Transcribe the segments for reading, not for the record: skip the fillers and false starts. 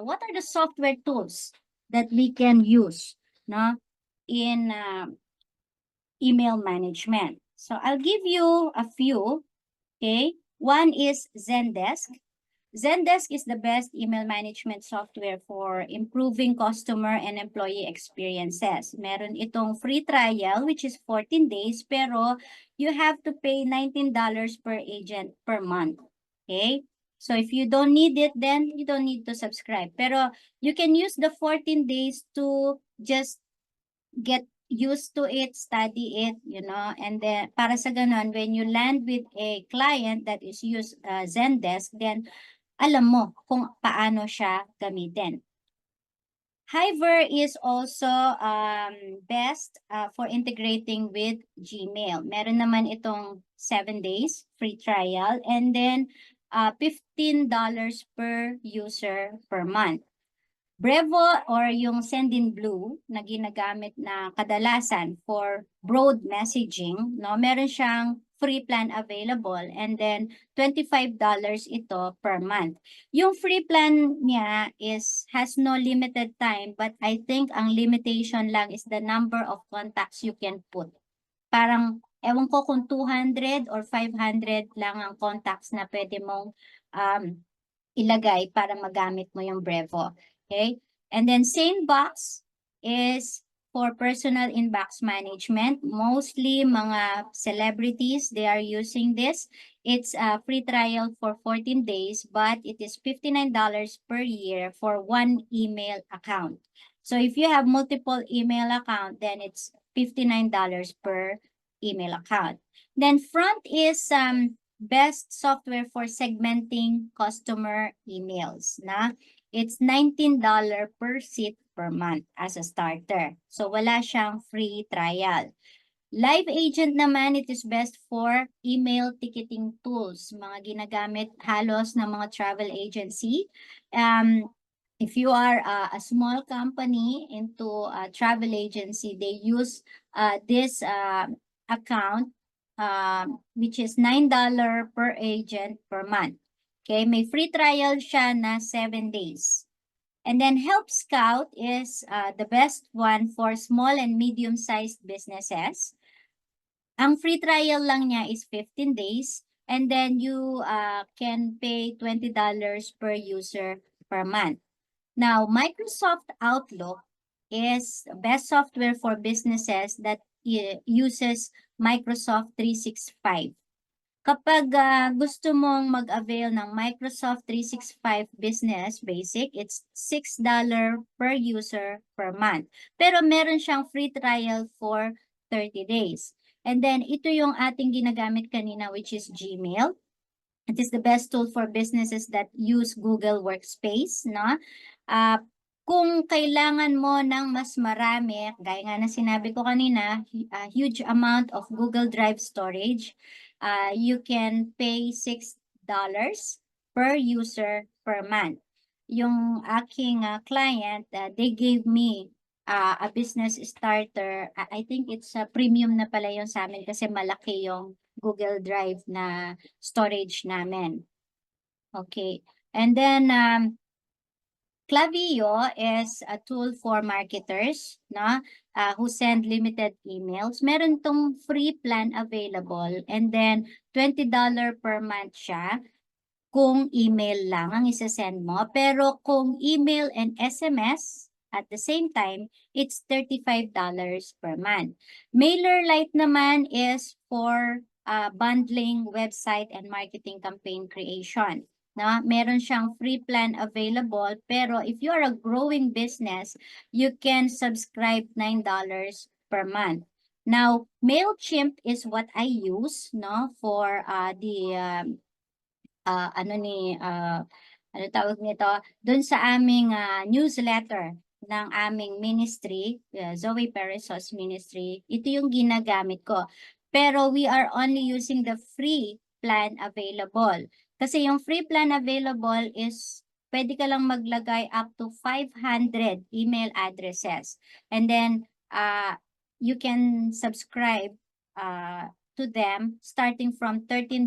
what are the software tools that we can use, no, in email management. So I'll give you a few. Okay, one is Zendesk. Zendesk is the best email management software for improving customer and employee experiences. Meron itong free trial, which is 14 days, pero you have to pay $19 per agent per month. Okay? So if you don't need it, then you don't need to subscribe. Pero you can use the 14 days to just get used to it, study it, and then para sa ganun, when you land with a client that is use Zendesk, then alam mo kung paano siya gamitin. Hyver is also best for integrating with Gmail. Meron naman itong 7 days free trial and then $15 per user per month. Brevo or yung Sendinblue na ginagamit na kadalasan for broad messaging, no? Meron siyang free plan available and then $25 ito per month. Yung free plan niya has no limited time, but I think ang limitation lang is the number of contacts you can put. Parang ewan ko kung 200 or 500 lang ang contacts na pwede mong ilagay para magamit mo yung Brevo. Okay? And then SaneBox is for personal inbox management. Mostly mga celebrities, they are using this. It's a free trial for 14 days, but it is $59 per year for one email account. So if you have multiple email account, then it's $59 per email account. Then Front is best software for segmenting customer emails na it's $19 per seat per month as a starter. So wala siyang free trial. Live Agent naman, it is best for email ticketing tools, mga ginagamit halos ng mga travel agency. If you are a small company into a travel agency, they use this account which is $9 per agent per month. Okay, may free trial siya na 7 days. And then Help Scout is the best one for small and medium-sized businesses. Ang free trial lang niya is 15 days and then you can pay $20 per user per month. Now, Microsoft Outlook is the best software for businesses that uses Microsoft 365. Kapag gusto mong mag-avail ng Microsoft 365 Business Basic, it's $6 per user per month. Pero meron siyang free trial for 30 days. And then ito yung ating ginagamit kanina, which is Gmail. It is the best tool for businesses that use Google Workspace, no? Kung kailangan mo ng mas marami, gaya nga na sinabi ko kanina, a huge amount of Google Drive storage, you can pay $6 per user per month. Yung aking client, they gave me a business starter. I think it's a premium na pala yung sa amin kasi malaki yung Google Drive na storage namin. Okay. And then, Klaviyo is a tool for marketers who send limited emails. Meron tong free plan available and then $20 per month siya kung email lang ang isa-send mo. Pero kung email and SMS at the same time, it's $35 per month. MailerLite naman is for bundling website and marketing campaign creation. Meron siyang free plan available, pero if you are a growing business, you can subscribe $9 per month. Now, MailChimp is what I use for ano tawag nito, dun sa aming newsletter ng aming ministry, Zoe Peresos Ministry. Ito yung ginagamit ko. Pero we are only using the free plan available. Kasi yung free plan available is pwede ka lang maglagay up to 500 email addresses. And then you can subscribe to them starting from $13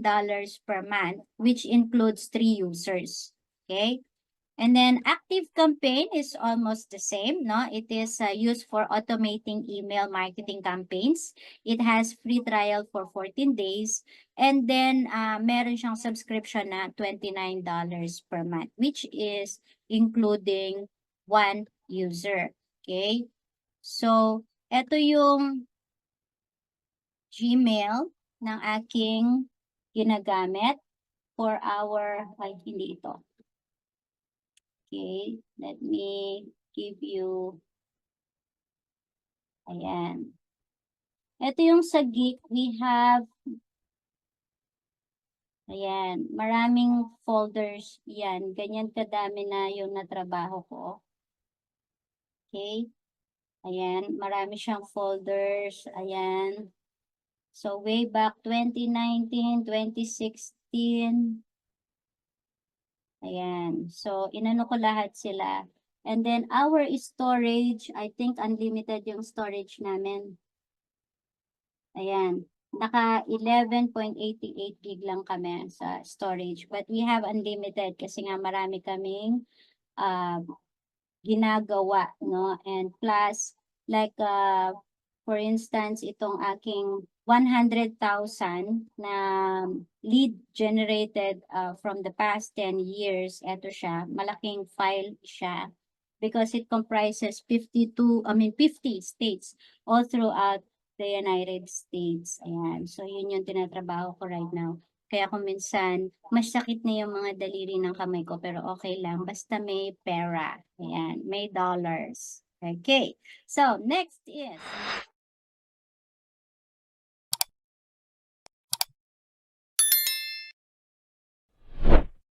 per month, which includes 3 users. Okay? And then Active Campaign is almost the same, no? It is used for automating email marketing campaigns. It has free trial for 14 days. And then meron siyang subscription na $29 per month, which is including one user. Okay? So, ito yung Gmail ng aking ginagamit for our, ay, hindi ito. Okay, let me give you, ayan. Ito yung sa Geek, we have, ayan, maraming folders yan. Ganyan kadami na yung natrabaho ko. Okay, ayan, marami siyang folders, ayan. So, way back 2019, 2016, ayan. So, inano ko lahat sila. And then, our storage, I think unlimited yung storage namin. Ayan. Naka 11.88 gig lang kami sa storage. But we have unlimited kasi nga marami kaming ginagawa, no? And plus, like, for instance, itong aking 100,000 na lead generated from the past 10 years. Ito siya, malaking file siya because it comprises 50 states all throughout the United States. Ayan. So, yun yung tinatrabaho ko right now. Kaya kung minsan, mas sakit na yung mga daliri ng kamay ko, pero okay lang. Basta may pera. Ayan. May dollars. Okay. So, next is